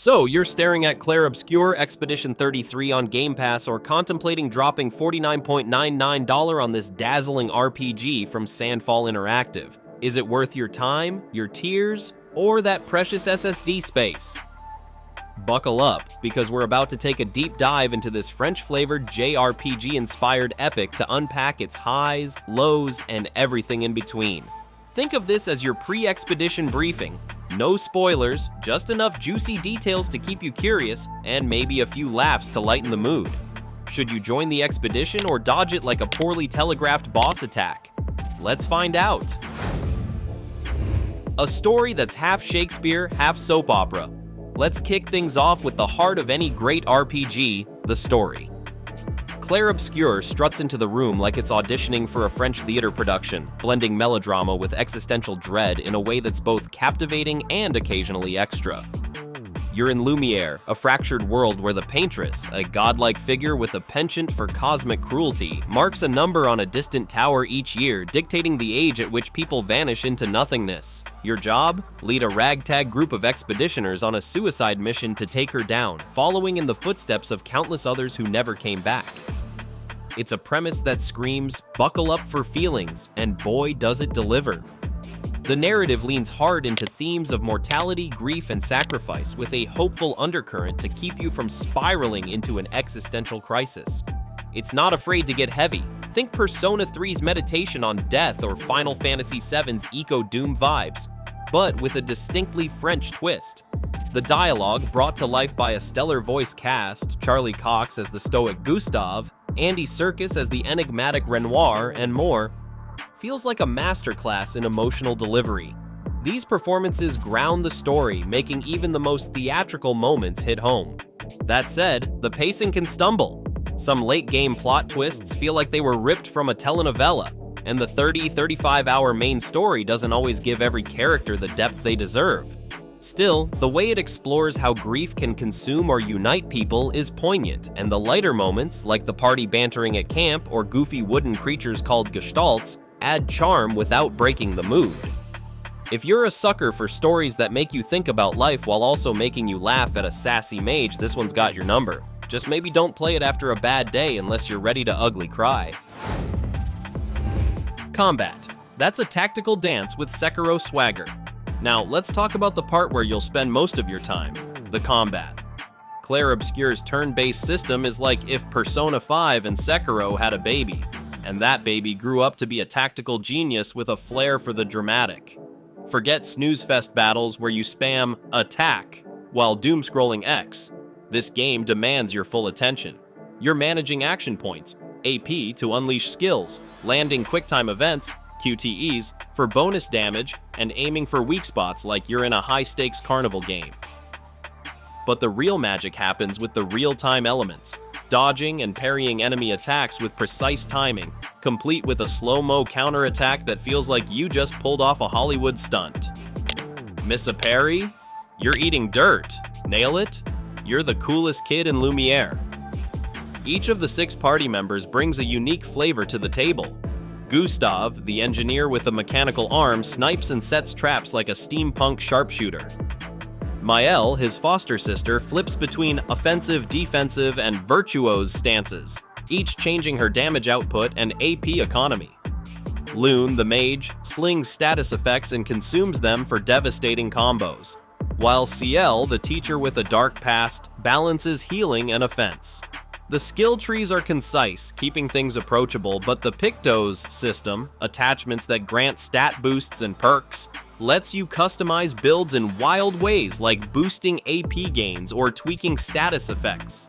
So, you're staring at Clair Obscure Expedition 33 on Game Pass or contemplating dropping $49.99 on this dazzling RPG from Sandfall Interactive. Is it worth your time, your tears, or that precious SSD space? Buckle up, because we're about to take a deep dive into this French-flavored JRPG-inspired epic to unpack its highs, lows, and everything in between. Think of this as your pre-expedition briefing. No spoilers, just enough juicy details to keep you curious, and maybe a few laughs to lighten the mood. Should you join the expedition or dodge it like a poorly telegraphed boss attack? Let's find out. A story that's half Shakespeare, half soap opera. Let's kick things off with the heart of any great RPG, the story. Clair Obscure struts into the room like it's auditioning for a French theater production, blending melodrama with existential dread in a way that's both captivating and occasionally extra. You're in Lumiere, a fractured world where the paintress, a godlike figure with a penchant for cosmic cruelty, marks a number on a distant tower each year, dictating the age at which people vanish into nothingness. Your job? Lead a ragtag group of expeditioners on a suicide mission to take her down, following in the footsteps of countless others who never came back. It's a premise that screams, buckle up for feelings, and boy does it deliver. The narrative leans hard into themes of mortality, grief, and sacrifice, with a hopeful undercurrent to keep you from spiraling into an existential crisis. It's not afraid to get heavy. Think Persona 3's meditation on death or Final Fantasy VII's eco-doom vibes, but with a distinctly French twist. The dialogue, brought to life by a stellar voice cast, Charlie Cox as the stoic Gustav, Andy Serkis as the enigmatic Renoir, and more, feels like a masterclass in emotional delivery. These performances ground the story, making even the most theatrical moments hit home. That said, the pacing can stumble. Some late-game plot twists feel like they were ripped from a telenovela, and the 30-35-hour main story doesn't always give every character the depth they deserve. Still, the way it explores how grief can consume or unite people is poignant, and the lighter moments, like the party bantering at camp or goofy wooden creatures called gestalts, add charm without breaking the mood. If you're a sucker for stories that make you think about life while also making you laugh at a sassy mage, this one's got your number. Just maybe don't play it after a bad day unless you're ready to ugly cry. Combat. That's a tactical dance with Sekiro swagger. Now, let's talk about the part where you'll spend most of your time, the combat. Clair Obscure's turn-based system is like if Persona 5 and Sekiro had a baby, and that baby grew up to be a tactical genius with a flair for the dramatic. Forget snooze-fest battles where you spam attack while doom-scrolling X. This game demands your full attention. You're managing action points, AP to unleash skills, landing quick-time events, QTEs, for bonus damage, and aiming for weak spots like you're in a high-stakes carnival game. But the real magic happens with the real-time elements. Dodging and parrying enemy attacks with precise timing, complete with a slow-mo counterattack that feels like you just pulled off a Hollywood stunt. Miss a parry? You're eating dirt. Nail it? You're the coolest kid in Lumiere. Each of the 6 party members brings a unique flavor to the table. Gustav, the engineer with a mechanical arm, snipes and sets traps like a steampunk sharpshooter. Maëlle, his foster sister, flips between offensive, defensive, and virtuose stances, each changing her damage output and AP economy. Lune, the mage, slings status effects and consumes them for devastating combos, while Ciel, the teacher with a dark past, balances healing and offense. The skill trees are concise, keeping things approachable, but the Pictos system, attachments that grant stat boosts and perks, lets you customize builds in wild ways like boosting AP gains or tweaking status effects.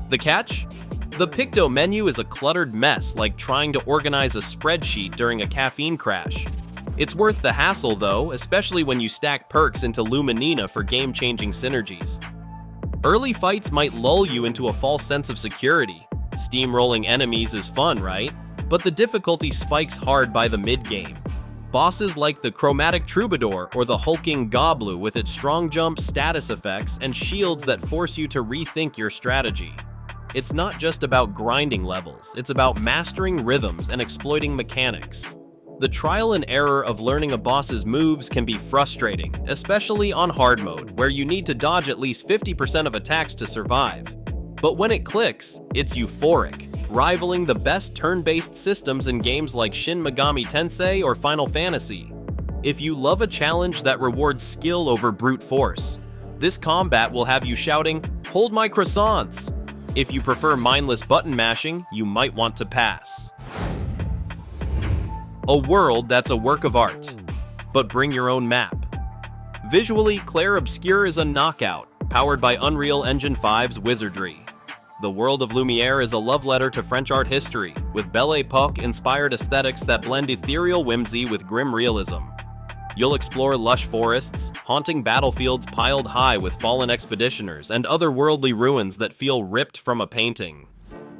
The catch? The Picto menu is a cluttered mess like trying to organize a spreadsheet during a caffeine crash. It's worth the hassle though, especially when you stack perks into Luminina for game-changing synergies. Early fights might lull you into a false sense of security. Steamrolling enemies is fun, right? But the difficulty spikes hard by the mid-game. Bosses like the Chromatic Troubadour or the hulking Goblu with its strong jump status effects and shields that force you to rethink your strategy. It's not just about grinding levels, it's about mastering rhythms and exploiting mechanics. The trial and error of learning a boss's moves can be frustrating, especially on hard mode, where you need to dodge at least 50% of attacks to survive. But when it clicks, it's euphoric, rivaling the best turn-based systems in games like Shin Megami Tensei or Final Fantasy. If you love a challenge that rewards skill over brute force, this combat will have you shouting, "Hold my croissants!" If you prefer mindless button mashing, you might want to pass. A world that's a work of art, but bring your own map. Visually, Clair Obscure is a knockout, powered by Unreal Engine 5's wizardry. The world of Lumiere is a love letter to French art history, with Belle Époque-inspired aesthetics that blend ethereal whimsy with grim realism. You'll explore lush forests, haunting battlefields piled high with fallen expeditioners, and otherworldly ruins that feel ripped from a painting.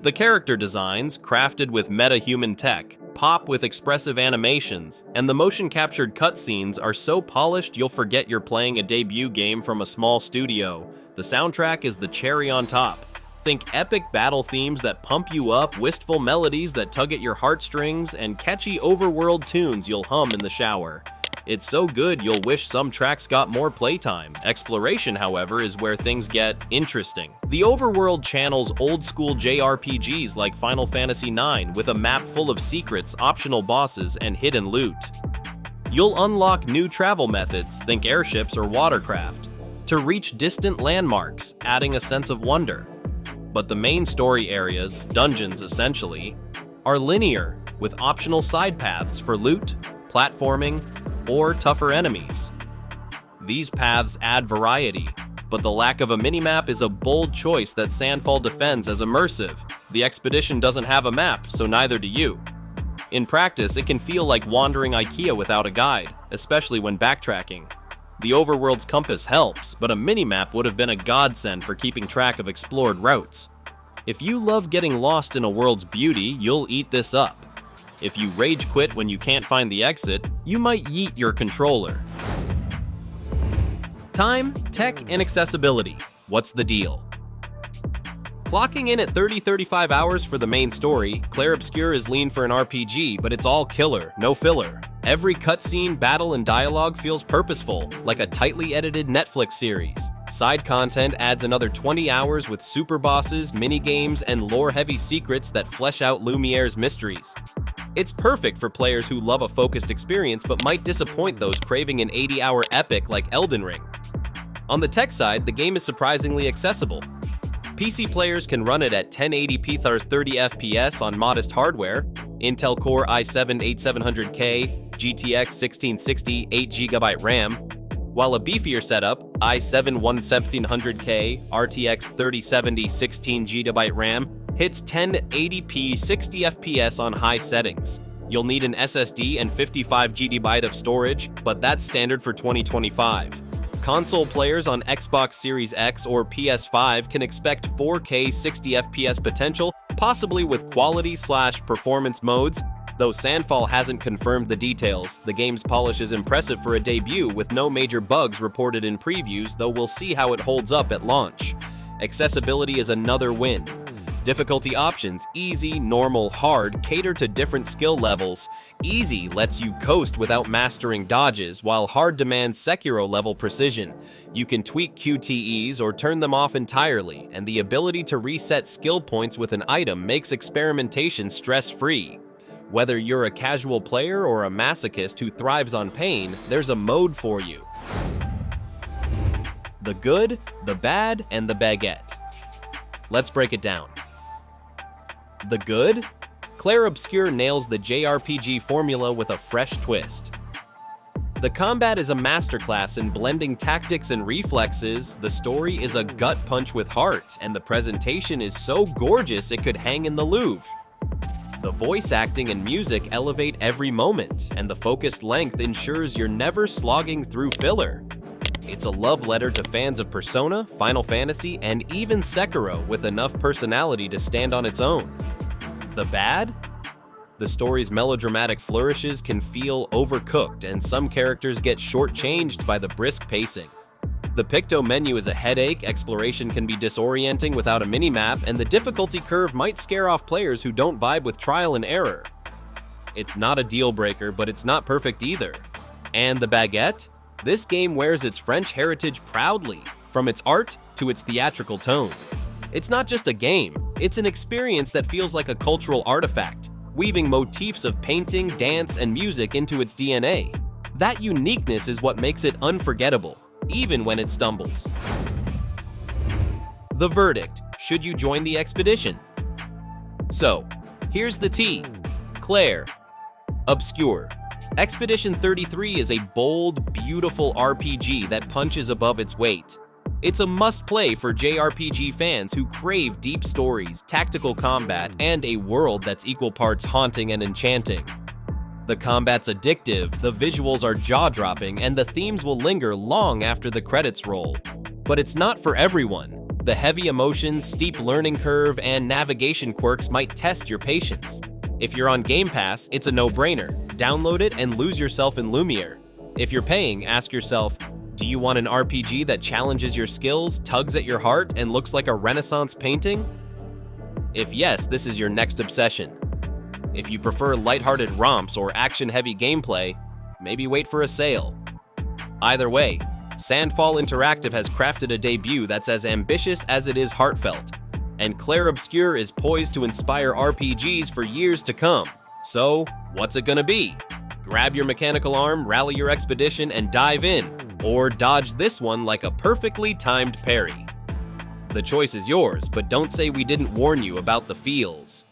The character designs, crafted with meta-human tech, pop with expressive animations, and the motion-captured cutscenes are so polished you'll forget you're playing a debut game from a small studio. The soundtrack is the cherry on top. Think epic battle themes that pump you up, wistful melodies that tug at your heartstrings, and catchy overworld tunes you'll hum in the shower. It's so good you'll wish some tracks got more playtime. Exploration, however, is where things get interesting. The overworld channels old-school JRPGs like Final Fantasy IX with a map full of secrets, optional bosses, and hidden loot. You'll unlock new travel methods, think airships or watercraft, to reach distant landmarks, adding a sense of wonder. But the main story areas, dungeons essentially, are linear, with optional side paths for loot, platforming, or tougher enemies. These paths add variety, but the lack of a minimap is a bold choice that Sandfall defends as immersive. The expedition doesn't have a map, so neither do you. In practice, it can feel like wandering IKEA without a guide, especially when backtracking. The overworld's compass helps, but a minimap would have been a godsend for keeping track of explored routes. If you love getting lost in a world's beauty, you'll eat this up. If you rage quit when you can't find the exit, you might yeet your controller. Time, tech, and accessibility. What's the deal? Clocking in at 30-35 hours for the main story, Clair Obscure is lean for an RPG, but it's all killer, no filler. Every cutscene, battle, and dialogue feels purposeful, like a tightly edited Netflix series. Side content adds another 20 hours with super bosses, minigames, and lore-heavy secrets that flesh out Lumiere's mysteries. It's perfect for players who love a focused experience but might disappoint those craving an 80-hour epic like Elden Ring. On the tech side, the game is surprisingly accessible. PC players can run it at 1080p 30 FPS on modest hardware, Intel Core i7-8700K, GTX 1660, 8GB RAM, while a beefier setup, i7-1700K, RTX 3070, 16GB RAM, hits 1080p 60 FPS on high settings. You'll need an SSD and 55GB of storage, but that's standard for 2025. Console players on Xbox Series X or PS5 can expect 4K 60 FPS potential, possibly with quality/performance modes. Though Sandfall hasn't confirmed the details, the game's polish is impressive for a debut with no major bugs reported in previews, though we'll see how it holds up at launch. Accessibility is another win. Difficulty options, easy, normal, hard, cater to different skill levels. Easy lets you coast without mastering dodges, while hard demands Sekiro-level precision. You can tweak QTEs or turn them off entirely, and the ability to reset skill points with an item makes experimentation stress-free. Whether you're a casual player or a masochist who thrives on pain, there's a mode for you. The good, the bad, and the baguette. Let's break it down. The good? Clair Obscure nails the JRPG formula with a fresh twist. The combat is a masterclass in blending tactics and reflexes, the story is a gut punch with heart, and the presentation is so gorgeous it could hang in the Louvre. The voice acting and music elevate every moment, and the focused length ensures you're never slogging through filler. It's a love letter to fans of Persona, Final Fantasy, and even Sekiro with enough personality to stand on its own. The bad? The story's melodramatic flourishes can feel overcooked, and some characters get shortchanged by the brisk pacing. The Picto menu is a headache, exploration can be disorienting without a minimap, and the difficulty curve might scare off players who don't vibe with trial and error. It's not a deal breaker, but it's not perfect either. And the baguette? This game wears its French heritage proudly, from its art to its theatrical tone. It's not just a game, it's an experience that feels like a cultural artifact, weaving motifs of painting, dance, and music into its DNA. That uniqueness is what makes it unforgettable, even when it stumbles. The verdict: should you join the expedition? So, here's the tea. Clair Obscure. Expedition 33 is a bold, beautiful RPG that punches above its weight. It's a must-play for JRPG fans who crave deep stories, tactical combat, and a world that's equal parts haunting and enchanting. The combat's addictive, the visuals are jaw-dropping, and the themes will linger long after the credits roll. But it's not for everyone. The heavy emotions, steep learning curve, and navigation quirks might test your patience. If you're on Game Pass, it's a no-brainer. Download it and lose yourself in Lumiere. If you're paying, ask yourself, do you want an RPG that challenges your skills, tugs at your heart, and looks like a Renaissance painting? If yes, this is your next obsession. If you prefer lighthearted romps or action-heavy gameplay, maybe wait for a sale. Either way, Sandfall Interactive has crafted a debut that's as ambitious as it is heartfelt, and Clair Obscure is poised to inspire RPGs for years to come. So, what's it gonna be? Grab your mechanical arm, rally your expedition, and dive in, or dodge this one like a perfectly timed parry. The choice is yours, but don't say we didn't warn you about the feels.